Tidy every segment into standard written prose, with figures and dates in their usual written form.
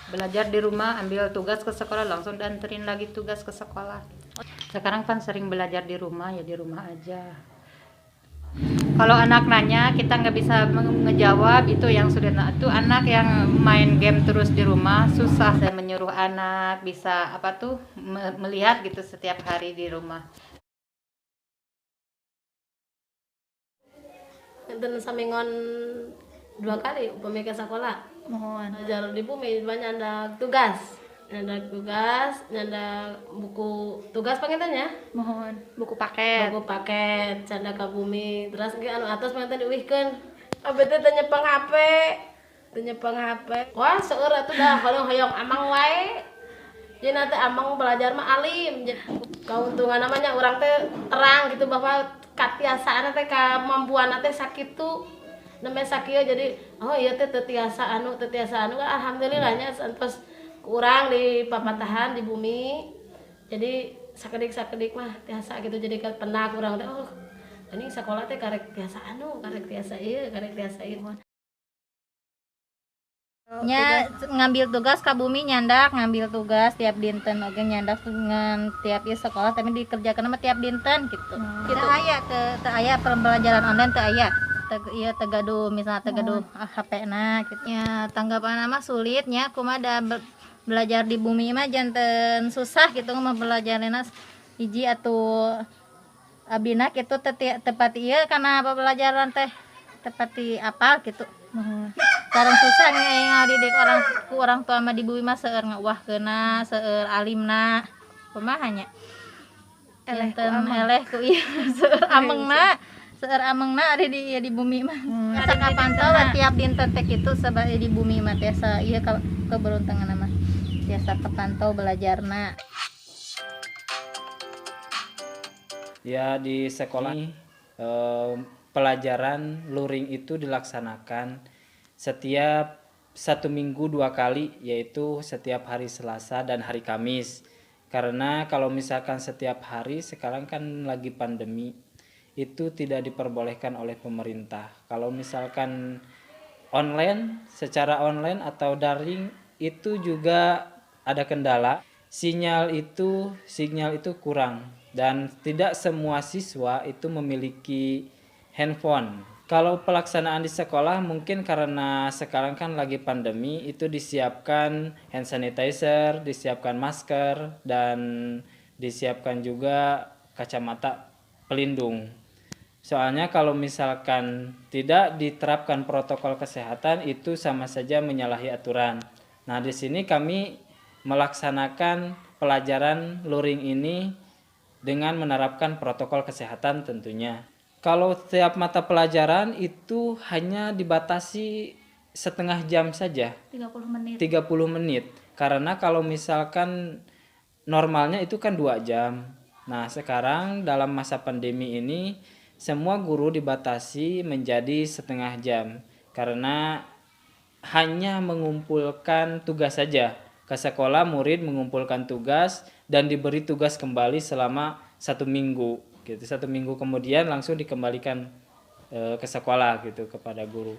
Belajar di rumah, ambil tugas ke sekolah, langsung dianterin lagi tugas ke sekolah. Sekarang kan sering belajar di rumah, ya di rumah aja. Kalau anak nanya kita nggak bisa ngejawab, itu yang sudah. Itu anak yang main game terus di rumah susah. Saya menyuruh anak bisa melihat gitu setiap hari di rumah. Enten samingon 2 kali upami ke sekolah. Mohon. Belajar di bumi banyak nyandak tugas, nyandak buku tugas pengennya. Mohon buku paket. Buku paket, canda ke bumi. Terus ke anu atas pengen diuihkeun. Abet teh nyepeng HP. Teu nyepeng HP. Wah, seueur atuh dah kalau hoyong amang wae. Jadi nanti amang belajar mah alim. Keuntungan namanya orang teh terang gitu bahwa katiasaan teh kemampuan teh sakitu. Namanya sakieu jadi oh iya teh teu tiasa anu kan alhamdulillahnya santos kurang di papatahan di bumi. Jadi sakedik mah tiasa gitu jadi pernah kurang teh oh ini sekolah teh karek tiasa karek tiasa ieu. Nya ngambil tugas ka bumi nyandak ngambil tugas tiap dinten oge nyandak dengan tiap ieu sekolah tapi dikerjakeun mah tiap dinten gitu. Gitu aya teu aya pembelajaran online teu aya. Ieu teu gaduh misalnya teu gaduh HP-na gitu. Ya tanggapan mah sulit nya kumaha da belajar di bumi mah janten susah gitu mah belajarna hiji atuh abina kitu tepat ieu kana pembelajaran teh tepati apal gitu. Sekarang susah nih ngadidik orang tua mah di bumi mah seueur ngeuwahkeunna, seueur alimna. Kumaha nya? Eleh ku ieu seueur amengna ari di bumi mah. Asa kapantau tiap dinten teh kitu sabari di bumi mah teh ieu keberuntungan mah. Biasa kepantau belajarna. Ya di sekolah pelajaran luring itu dilaksanakan setiap 1 minggu 2 kali, yaitu setiap hari Selasa dan hari Kamis. Karena kalau misalkan setiap hari sekarang kan lagi pandemi, itu tidak diperbolehkan oleh pemerintah. Kalau misalkan secara online atau daring itu juga ada kendala, sinyal itu kurang dan tidak semua siswa itu memiliki handphone. Kalau pelaksanaan di sekolah mungkin karena sekarang kan lagi pandemi, itu disiapkan hand sanitizer, disiapkan masker, dan disiapkan juga kacamata pelindung. Soalnya kalau misalkan tidak diterapkan protokol kesehatan itu sama saja menyalahi aturan. Nah, di sini kami melaksanakan pelajaran luring ini dengan menerapkan protokol kesehatan tentunya. Kalau setiap mata pelajaran itu hanya dibatasi setengah jam saja. 30 menit. Karena kalau misalkan normalnya itu kan 2 jam. Nah, sekarang dalam masa pandemi ini semua guru dibatasi menjadi setengah jam. Karena hanya mengumpulkan tugas saja. Ke sekolah murid mengumpulkan tugas dan diberi tugas kembali selama 1 minggu. Gitu. 1 minggu kemudian langsung dikembalikan ke sekolah gitu kepada guru.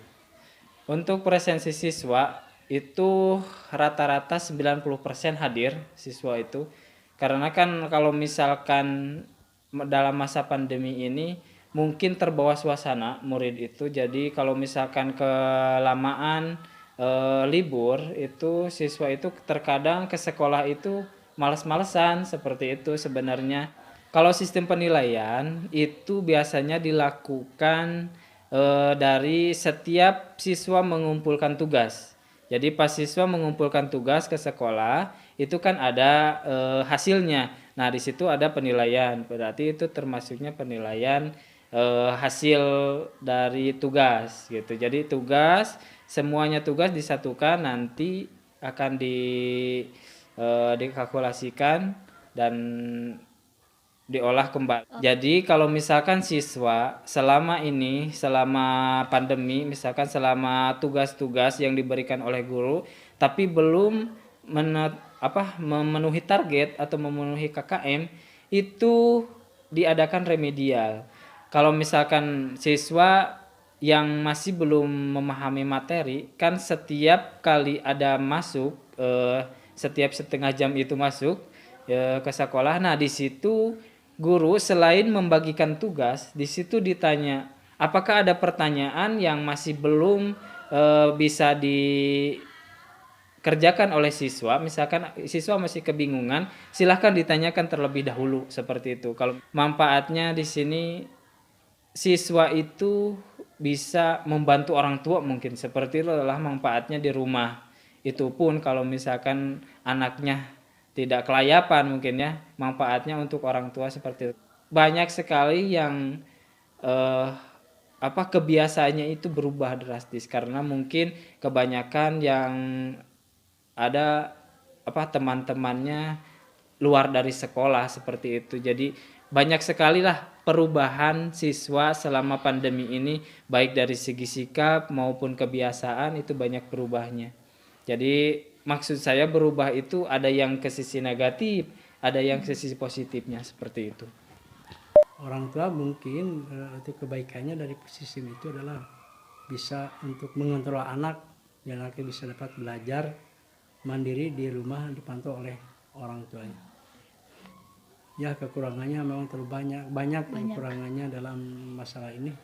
Untuk presensi siswa itu rata-rata 90% hadir siswa itu. Karena kan kalau misalkan dalam masa pandemi ini mungkin terbawa suasana murid itu. Jadi kalau misalkan kelamaan libur itu siswa itu terkadang ke sekolah itu malas-malesan seperti itu sebenarnya. Kalau sistem penilaian itu biasanya dilakukan dari setiap siswa mengumpulkan tugas. Jadi pas siswa mengumpulkan tugas ke sekolah itu kan ada hasilnya. Nah di situ ada penilaian. Berarti itu termasuknya penilaian hasil dari tugas gitu. Jadi semuanya tugas disatukan nanti akan dikalkulasikan dan diolah kembali. Jadi kalau misalkan siswa selama pandemi, misalkan selama tugas-tugas yang diberikan oleh guru, tapi belum memenuhi target atau memenuhi KKM, itu diadakan remedial. Kalau misalkan siswa yang masih belum memahami materi, kan setiap kali ada masuk setiap setengah jam itu masuk ke sekolah. Nah, di situ guru selain membagikan tugas, di situ ditanya apakah ada pertanyaan yang masih belum bisa dikerjakan oleh siswa. Misalkan siswa masih kebingungan, silahkan ditanyakan terlebih dahulu seperti itu. Kalau manfaatnya di sini siswa itu bisa membantu orang tua, mungkin seperti itu adalah manfaatnya di rumah. Itu pun kalau misalkan anaknya tidak kelayapan mungkin ya, manfaatnya untuk orang tua seperti itu. Banyak sekali yang kebiasaannya itu berubah drastis karena mungkin kebanyakan yang ada teman-temannya luar dari sekolah seperti itu. Jadi banyak sekali lah perubahan siswa selama pandemi ini, baik dari segi sikap maupun kebiasaan itu banyak berubahnya. Jadi maksud saya berubah itu ada yang ke sisi negatif, ada yang ke sisi positifnya seperti itu. Orang tua mungkin itu kebaikannya dari sistem itu adalah bisa untuk mengontrol anak, dan anaknya bisa dapat belajar mandiri di rumah dipantau oleh orang tuanya. Ya, kekurangannya memang terlalu banyak kekurangannya dalam masalah ini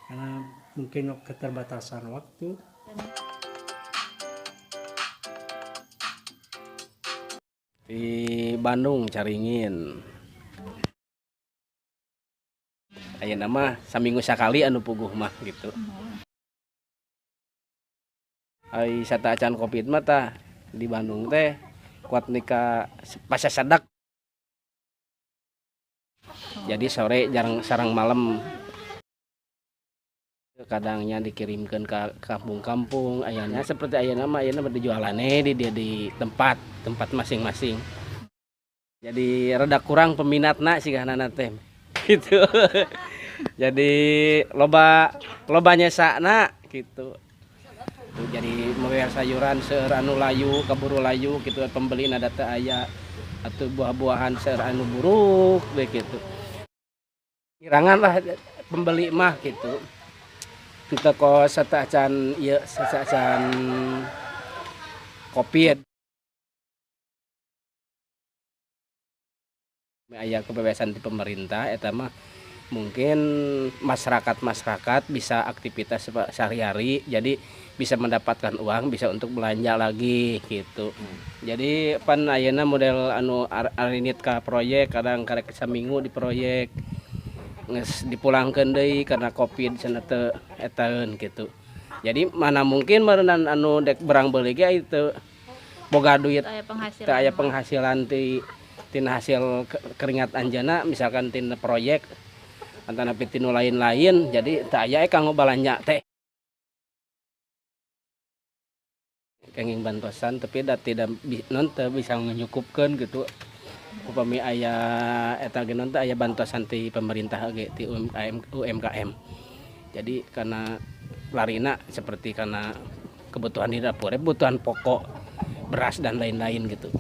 karena mungkin keterbatasan waktu. Di Bandung Caringin. Ayeuna mah saminggu sakali anu puguh mah gitu. Ai sataacan Covid mah tah di Bandung teh kuat nikah pasca sadak. Jadi sore jarang sareng malam. Kadangnya dikirimkan ke kampung-kampung, ayana seperti ayana mah ayana berjualannya di tempat masing-masing. Jadi rada kurang peminatna sih kanana teh. Gitu. Jadi lobanya sakna gitu. Jadi mobil sayuran seur anu layu, kaburu layu gitu, pembeli ada teh aya atau buah-buahan seur anu buruk begitu. Kirangan lah pembeli mah gitu. Kita kok sataacan Covid. Aya kebebasan di pemerintah eta mah mungkin masyarakat bisa aktivitas sehari-hari, jadi bisa mendapatkan uang, bisa untuk belanja lagi gitu. Jadi pan ayeuna model anu arinit ka proyek, kadang karek saminggu di proyek geus dipulangkeun deui karena Covid cenah teu etaeun gitu. Jadi mana mungkin meureun anu dek berang beuli ge itu boga duit teu aya penghasilan tina hasil keringat anjeunna, misalkan tina proyek antara tinu lain-lain, jadi teu aya kanggo balanja teh. Kenging bantosan tapi tidak bisa menyukupkeun gitu. Upami aya eta genon teh aya bantosan ti pemerintah ge ti UMKM. Jadi karena larina seperti karena kebutuhan di dapur, kebutuhan pokok, beras dan lain-lain gitu.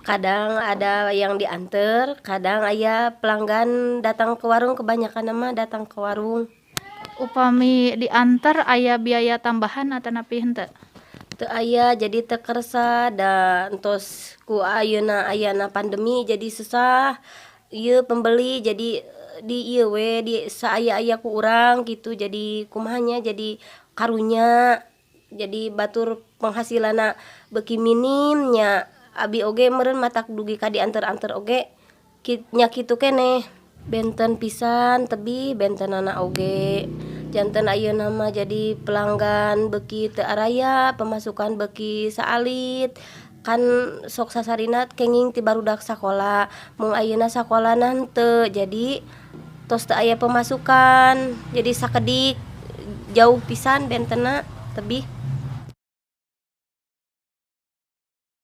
Kadang ada yang diantar, kadang aya pelanggan datang ke warung, kebanyakan mah datang ke warung. Upami diantar aya biaya tambahan atau napi henteu? Teu aya, jadi teu kersa dan tos ku ayeuna ayana pandemi jadi susah. Ieu pembeli jadi di ieu we di saaya-aya ku urang gitu, jadi kumahanya jadi karunya. Jadi batur penghasilanna beuki minimnya. Abi oge meureun matak dugi ka diantar-antar oge nya kitu keneh. Benten pisan tebi bentenana oge. Janten ayeuna mah jadi pelanggan beuki teu araya, pemasukan beuki saalit. Kan sok sasarina kenging ti barudak sakola, mung ayeuna sakolana henteu. Jadi tos teu aya pemasukan, jadi sakedik jauh pisan bentena tebih.